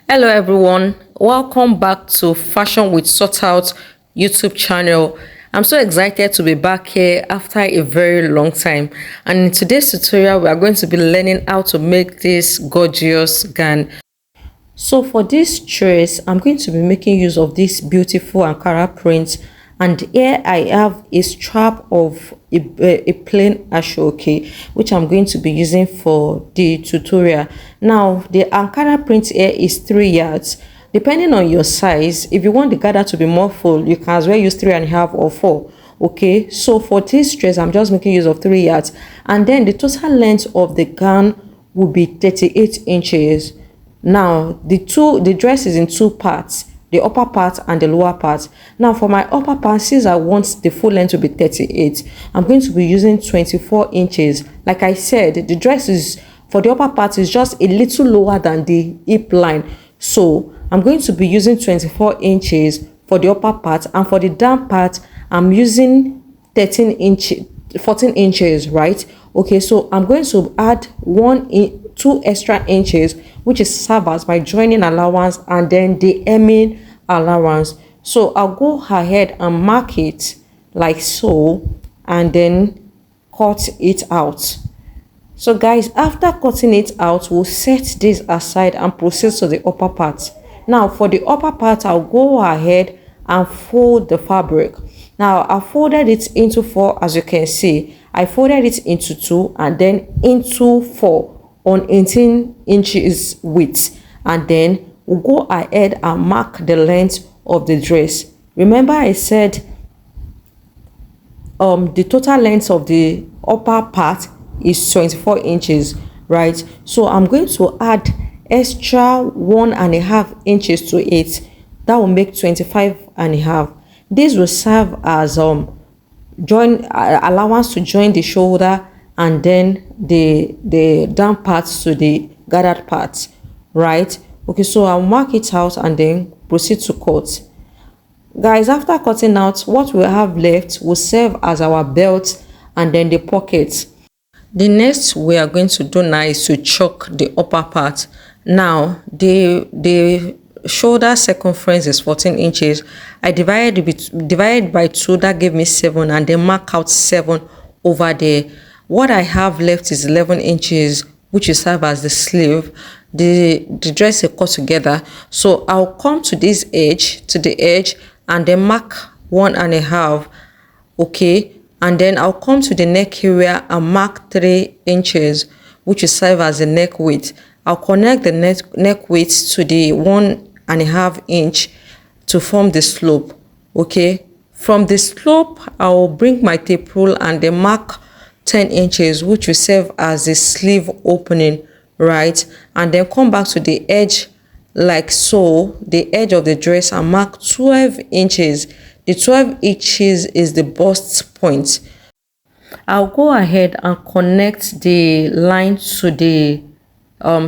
Hello everyone, welcome back to Fashion with Sort Out YouTube channel. I'm so excited to be back here after a very long time, and in today's tutorial we are going to be learning how to make this gorgeous gown. So for this dress, I'm going to be making use of this beautiful Ankara print, and here I have a strap of a plain asooke, which I'm going to be using for the tutorial. Now the Ankara print here is 3 yards. Depending on your size, if you want the gather to be more full, you can as well use 3.5 or 4. Okay, so for this dress I'm just making use of 3 yards, and then the total length of the gown will be 38 inches. Now the dress is in 2 parts, the upper part and the lower part. Now for my upper part, since I want the full length to be 38, I'm going to be using 24 inches. Like I said, the dress is for the upper part is just a little lower than the hip line, so I'm going to be using 24 inches for the upper part, and for the down part I'm using 14 inches, right? Okay, so I'm going to add 2 extra inches, which is serve as my joining allowance and then the hemming allowance. So I'll go ahead and mark it like so and then cut it out. So guys, after cutting it out, we'll set this aside and proceed to the upper part. Now for the upper part, I'll go ahead and fold the fabric. Now I folded it into 4, as you can see. I folded it into 2 and then into 4 on 18 inches width, and then we'll go ahead and mark the length of the dress. Remember I said the total length of the upper part is 24 inches, right? So I'm going to add extra 1.5 inches to it. That will make 25.5. This will serve as allowance to join the shoulder and then the down parts to the gathered parts, right? Okay, so I'll mark it out and then proceed to cut. Guys, after cutting out, what we have left will serve as our belt and then the pockets. The next we are going to do now is to choke the upper part. Now the shoulder circumference is 14 inches. I divided by 2, that gave me 7, and then mark out 7 over there. What I have left is 11 inches, which will serve as the sleeve. The dress is cut together, so I'll come to this edge, to the edge, and then mark 1.5. okay, and then I'll come to the neck area and mark 3 inches, which will serve as the neck width. I'll connect the neck width to the 1.5 inch to form the slope. Okay, from the slope I'll bring my tape rule and then mark 10 inches, which will serve as the sleeve opening, right? And then come back to the edge like so, the edge of the dress, and mark 12 inches. The 12 inches is the bust point. I'll go ahead and connect the line to the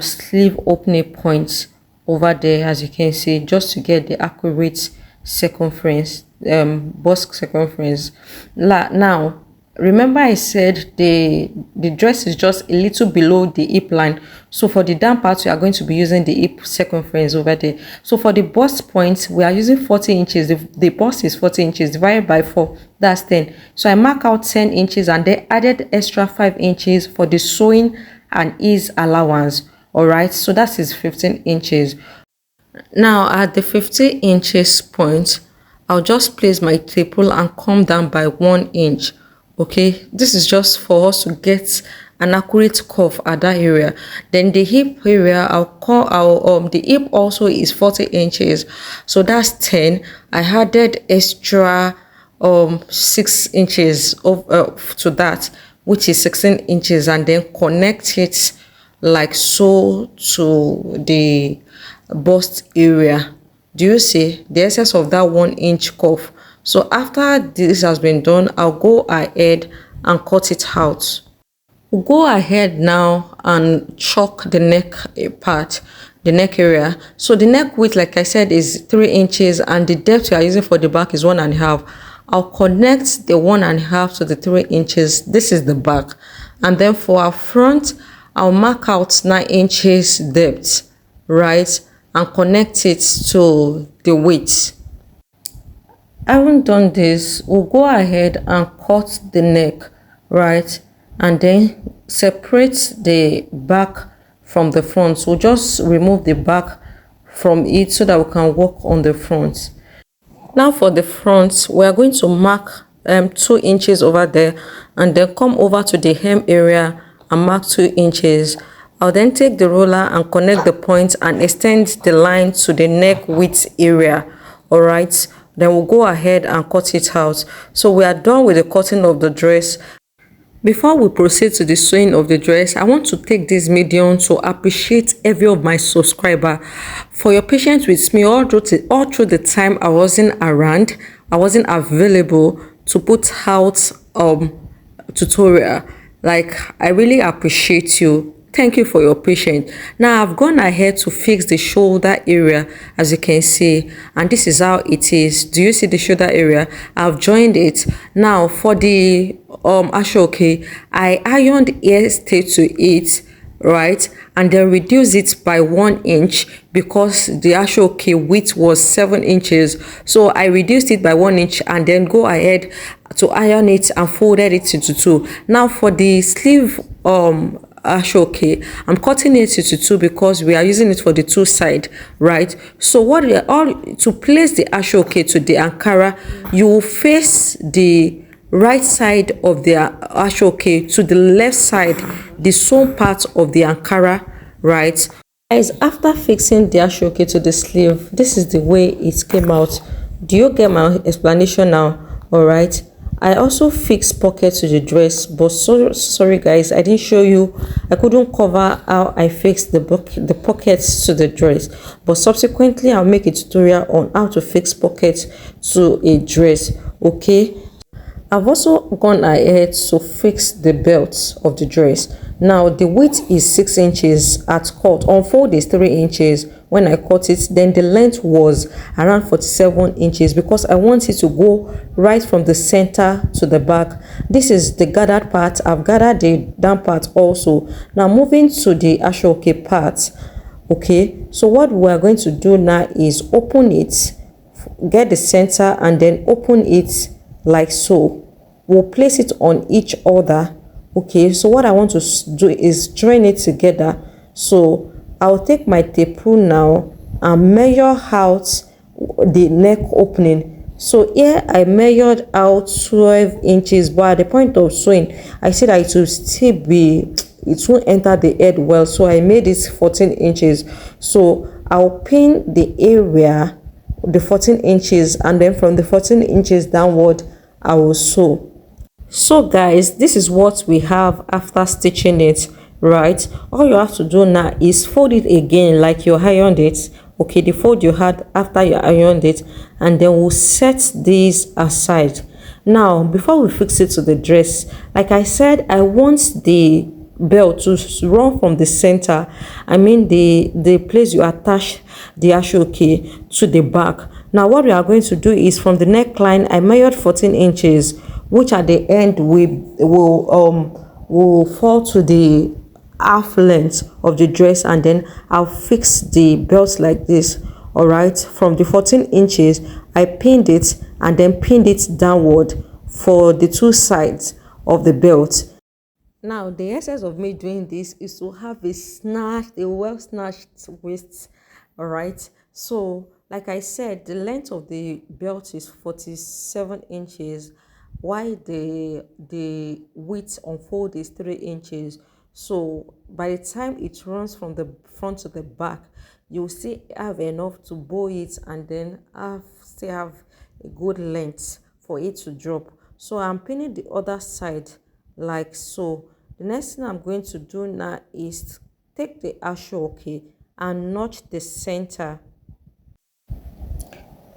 sleeve opening point over there, as you can see, just to get the accurate circumference, bust circumference. Now remember I said the dress is just a little below the hip line, so for the down part we are going to be using the hip circumference over there. So for the bust point we are using 40 inches. The bust is 40 inches divided by 4, that's 10. So I mark out 10 inches and then added extra 5 inches for the sewing and ease allowance. All right, so that is 15 inches. Now at the 15 inches point, I'll just place my tape rule and come down by 1 inch. Okay, this is just for us to get an accurate curve at that area. Then the hip area, the hip also is 40 inches, so that's 10. I added extra 6 inches to that, which is 16 inches, and then connect it like so to the bust area. Do you see the excess of that 1 inch curve? So after this has been done, I'll go ahead and cut it out. We'll go ahead now and chalk the neck part, the neck area. So the neck width, like I said, is 3 inches, and the depth we are using for the back is 1.5. I'll connect the 1.5 to the 3 inches. This is the back, and then for our front, I'll mark out 9 inches depth, right? and connect it to the weight. Having done this, we'll go ahead and cut the neck, right, and then separate the back from the front. So just remove the back from it so that we can work on the front. Now for the front, we are going to mark 2 inches over there, and then come over to the hem area and mark 2 inches. I'll then take the roller and connect the point and extend the line to the neck width area. All right, then we'll go ahead and cut it out. So we are done with the cutting of the dress. Before we proceed to the sewing of the dress, I want to take this medium to appreciate every of my subscriber for your patience with me all through the time I wasn't around, I wasn't available to put out tutorial. Like, I really appreciate you. Thank you for your patience. Now I've gone ahead to fix the shoulder area, as you can see, and this is how it is. Do you see the shoulder area? I've joined it. Now for the asooke, I ironed ear straight to it, right, and then reduce it by 1 inch because the asooke width was 7 inches. So I reduced it by 1 inch and then go ahead to iron it and folded it into 2. Now for the sleeve asooke, I'm cutting it into 2 because we are using it for the 2 side, right? So what we are all to place the asooke to the ankara, you will face the right side of the asooke to the left side, the sewn part of the ankara, right? Guys, after fixing the asooke to the sleeve, this is the way it came out. Do you get my explanation now? All right, I also fixed pocket to the dress, but sorry guys, I didn't show you. I couldn't cover how I fixed the pockets to the dress, but subsequently I'll make a tutorial on how to fix pockets to a dress. Okay, I've also gone ahead to fix the belt of the dress. Now the width is 6 inches at cut. On fold is 3 inches when I cut it. Then the length was around 47 inches because I want it to go right from the center to the back. This is the gathered part. I've gathered the down part also. Now moving to the asooke part. Okay, so what we are going to do now is open it, get the center, and then open it like so. We'll place it on each other. Okay, so what I want to do is join it together. So I'll take my tape rule now and measure out the neck opening. So here I measured out 12 inches, but at the point of sewing I said that it will still be, it won't enter the head well, so I made it 14 inches. So I'll pin the area, the 14 inches, and then from the 14 inches downward I will sew. So guys, this is what we have after stitching it, right? All you have to do now is fold it again like you ironed it. Okay, the fold you had after you ironed it, and then we'll set this aside. Now before we fix it to the dress, like I said, I want the belt to run from the center, I mean the place you attach the asooke, to the back. Now what we are going to do is from the neckline I measured 14 inches, which at the end will fall to the half length of the dress, and then I'll fix the belt like this. All right, from the 14 inches I pinned it and then pinned it downward for the 2 sides of the belt. Now the essence of me doing this is to have a well snatched waist. All right, so like I said, the length of the belt is 47 inches, while the width on fold is 3 inches. So by the time it runs from the front to the back, you'll still have enough to bow it, and then still have a good length for it to drop. So I'm pinning the other side like so. The next thing I'm going to do now is take the asooke and notch the center.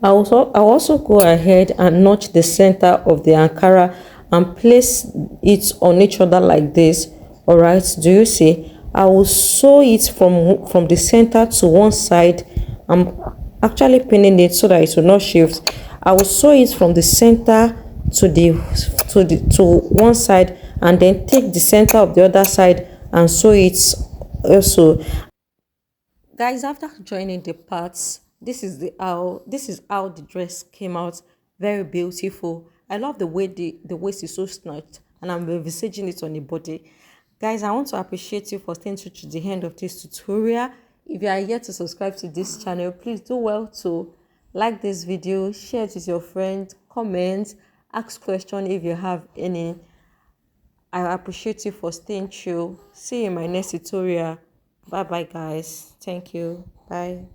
I'll also go ahead and notch the center of the ankara and place it on each other like this. All right, do you see? I will sew it from the center to one side. I'm actually pinning it so that it will not shift. I will sew it from the center to one side, and then take the center of the other side and sew it also. Guys, after joining the parts, this is how the dress came out. Very beautiful. I love the way the waist is so snatched, and I'm envisaging it on the body. Guys, I want to appreciate you for staying through to the end of this tutorial. If you are yet to subscribe to this channel, please do well to like this video, share it with your friends, comment, ask questions if you have any. I appreciate you for staying true. See you in my next tutorial. Bye bye guys. Thank you. Bye.